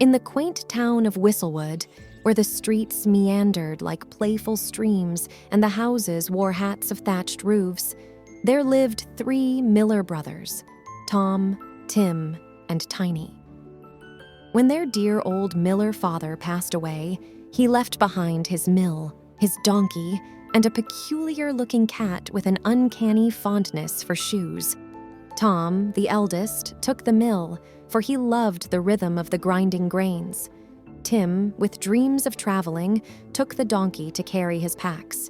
In the quaint town of Whistlewood, where the streets meandered like playful streams and the houses wore hats of thatched roofs, there lived 3 Miller brothers, Tom, Tim, and Tiny. When their dear old Miller father passed away, he left behind his mill, his donkey, and a peculiar-looking cat with an uncanny fondness for shoes. Tom, the eldest, took the mill, for he loved the rhythm of the grinding grains. Tim, with dreams of traveling, took the donkey to carry his packs.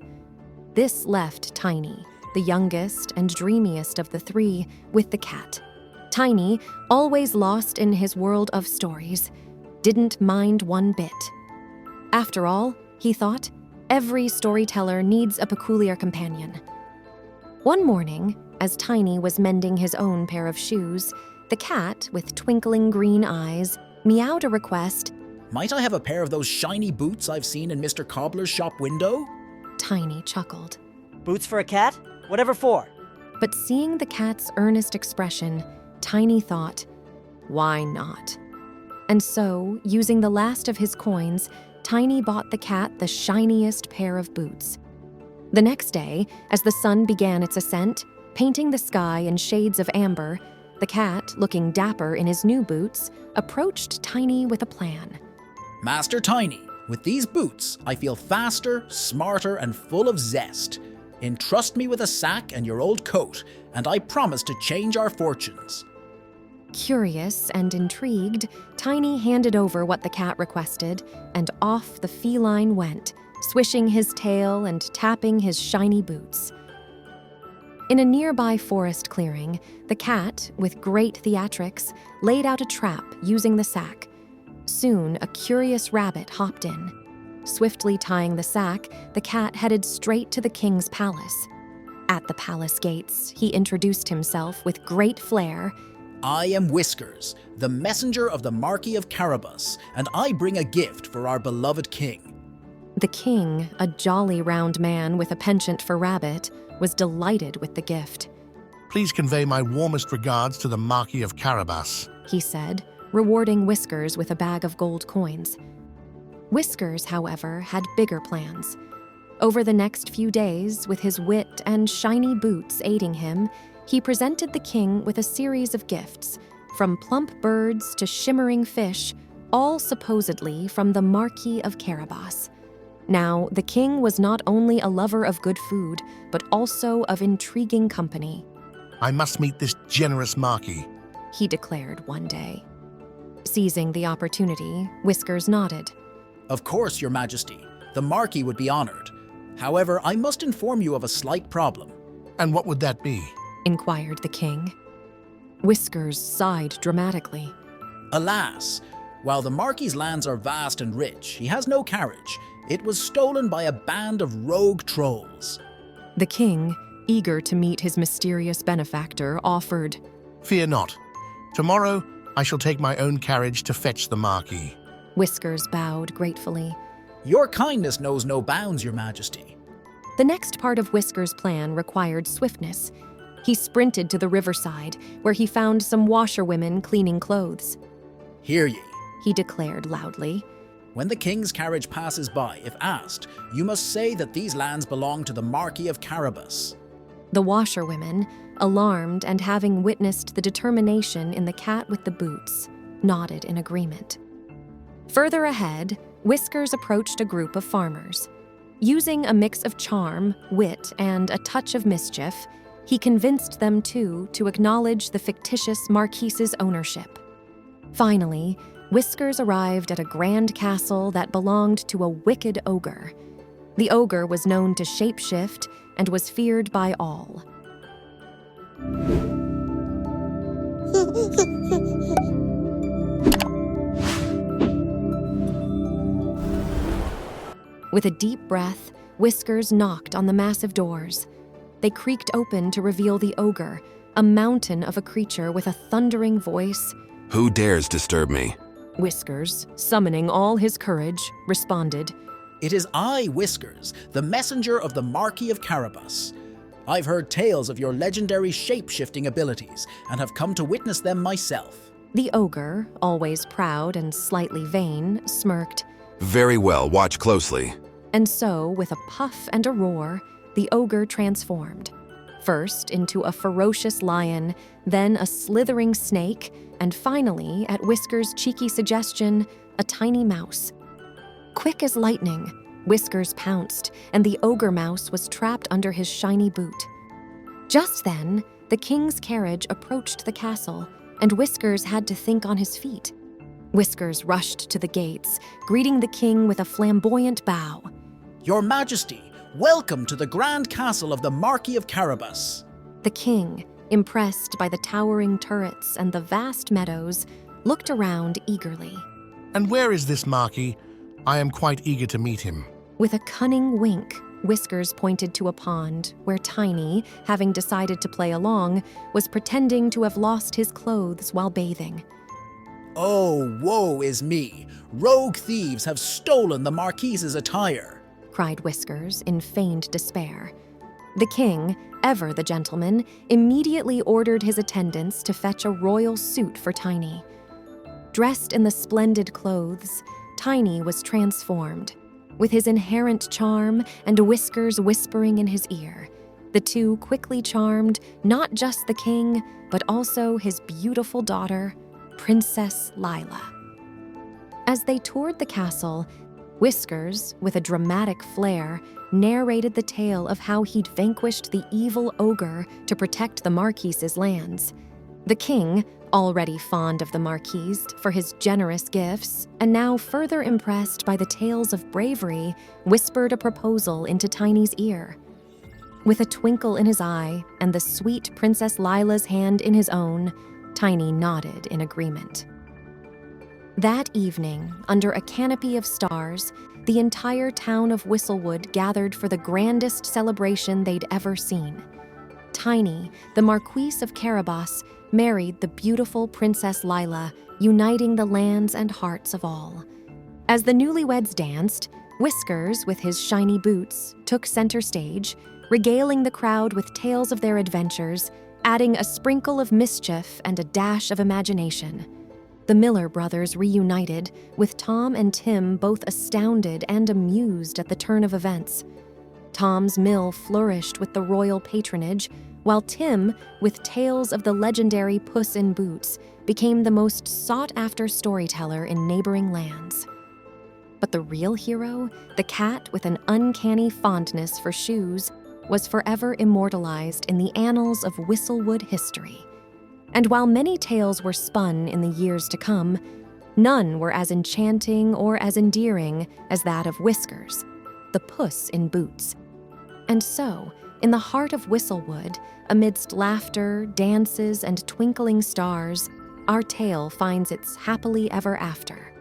This left Tiny, the youngest and dreamiest of the 3, with the cat. Tiny, always lost in his world of stories, didn't mind one bit. After all, he thought, every storyteller needs a peculiar companion. One morning, as Tiny was mending his own pair of shoes, the cat, with twinkling green eyes, meowed a request. Might I have a pair of those shiny boots I've seen in Mr. Cobbler's shop window? Tiny chuckled. Boots for a cat? Whatever for? But seeing the cat's earnest expression, Tiny thought, why not? And so, using the last of his coins, Tiny bought the cat the shiniest pair of boots. The next day, as the sun began its ascent, painting the sky in shades of amber, the cat, looking dapper in his new boots, approached Tiny with a plan. Master Tiny, with these boots, I feel faster, smarter, and full of zest. Entrust me with a sack and your old coat, and I promise to change our fortunes. Curious and intrigued, Tiny handed over what the cat requested, and off the feline went, swishing his tail and tapping his shiny boots. In a nearby forest clearing, the cat, with great theatrics, laid out a trap using the sack. Soon, a curious rabbit hopped in. Swiftly tying the sack, the cat headed straight to the king's palace. At the palace gates, he introduced himself with great flair. I am Whiskers, the messenger of the Marquis of Carabas, and I bring a gift for our beloved king. The king, a jolly round man with a penchant for rabbit, was delighted with the gift. Please convey my warmest regards to the Marquis of Carabas, he said, rewarding Whiskers with a bag of gold coins. Whiskers, however, had bigger plans. Over the next few days, with his wit and shiny boots aiding him, he presented the king with a series of gifts, from plump birds to shimmering fish, all supposedly from the Marquis of Carabas. Now, the king was not only a lover of good food, but also of intriguing company. I must meet this generous Marquis, he declared one day. Seizing the opportunity, Whiskers nodded. Of course, your majesty. The Marquis would be honored. However, I must inform you of a slight problem. And what would that be? Inquired the king. Whiskers sighed dramatically. Alas, while the Marquis's lands are vast and rich, he has no carriage. It was stolen by a band of rogue trolls. The king, eager to meet his mysterious benefactor, offered, Fear not. Tomorrow, I shall take my own carriage to fetch the Marquis. Whiskers bowed gratefully. Your kindness knows no bounds, your majesty. The next part of Whiskers' plan required swiftness. He sprinted to the riverside, where he found some washerwomen cleaning clothes. Hear ye. He declared loudly. When the king's carriage passes by, if asked, you must say that these lands belong to the Marquis of Carabas. The washerwomen, alarmed and having witnessed the determination in the cat with the boots, nodded in agreement. Further ahead, Whiskers approached a group of farmers. Using a mix of charm, wit, and a touch of mischief, he convinced them too to acknowledge the fictitious Marquis's ownership. Finally, Whiskers arrived at a grand castle that belonged to a wicked ogre. The ogre was known to shapeshift and was feared by all. With a deep breath, Whiskers knocked on the massive doors. They creaked open to reveal the ogre, a mountain of a creature with a thundering voice. Who dares disturb me? Whiskers, summoning all his courage, responded, It is I, Whiskers, the messenger of the Marquis of Carabas. I've heard tales of your legendary shape-shifting abilities and have come to witness them myself. The ogre, always proud and slightly vain, smirked, Very well, watch closely. and so, with a puff and a roar, the ogre transformed. First into a ferocious lion, then a slithering snake, and finally, at Whiskers' cheeky suggestion, a tiny mouse. Quick as lightning, Whiskers pounced, and the ogre mouse was trapped under his shiny boot. Just then, the king's carriage approached the castle, and Whiskers had to think on his feet. Whiskers rushed to the gates, greeting the king with a flamboyant bow. Your Majesty, welcome to the grand castle of the Marquis of Carabas. The king, impressed by the towering turrets and the vast meadows, looked around eagerly. And where is this Marquis? I am quite eager to meet him. With a cunning wink, Whiskers pointed to a pond where Tiny, having decided to play along, was pretending to have lost his clothes while bathing. Oh, woe is me. Rogue thieves have stolen the Marquise's attire, cried Whiskers in feigned despair. The king, ever the gentleman, immediately ordered his attendants to fetch a royal suit for Tiny. Dressed in the splendid clothes, Tiny was transformed. With his inherent charm and Whiskers whispering in his ear, the two quickly charmed not just the king, but also his beautiful daughter, Princess Lila. As they toured the castle, Whiskers, with a dramatic flair, narrated the tale of how he'd vanquished the evil ogre to protect the Marquise's lands. The king, already fond of the Marquise for his generous gifts, and now further impressed by the tales of bravery, whispered a proposal into Tiny's ear. With a twinkle in his eye and the sweet Princess Lila's hand in his own, Tiny nodded in agreement. That evening, under a canopy of stars, the entire town of Whistlewood gathered for the grandest celebration they'd ever seen. Tiny, the Marquis of Carabas, married the beautiful Princess Lila, uniting the lands and hearts of all. As the newlyweds danced, Whiskers, with his shiny boots, took center stage, regaling the crowd with tales of their adventures, adding a sprinkle of mischief and a dash of imagination. The Miller brothers reunited, with Tom and Tim both astounded and amused at the turn of events. Tom's mill flourished with the royal patronage, while Tim, with tales of the legendary Puss in Boots, became the most sought-after storyteller in neighboring lands. But the real hero, the cat with an uncanny fondness for shoes, was forever immortalized in the annals of Whistlewood history. And while many tales were spun in the years to come, none were as enchanting or as endearing as that of Whiskers, the Puss in Boots. And so, in the heart of Whistlewood, amidst laughter, dances, and twinkling stars, our tale finds its happily ever after.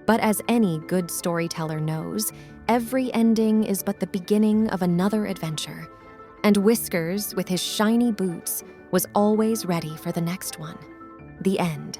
But as any good storyteller knows, every ending is but the beginning of another adventure. And Whiskers, with his shiny boots, was always ready for the next one. The end.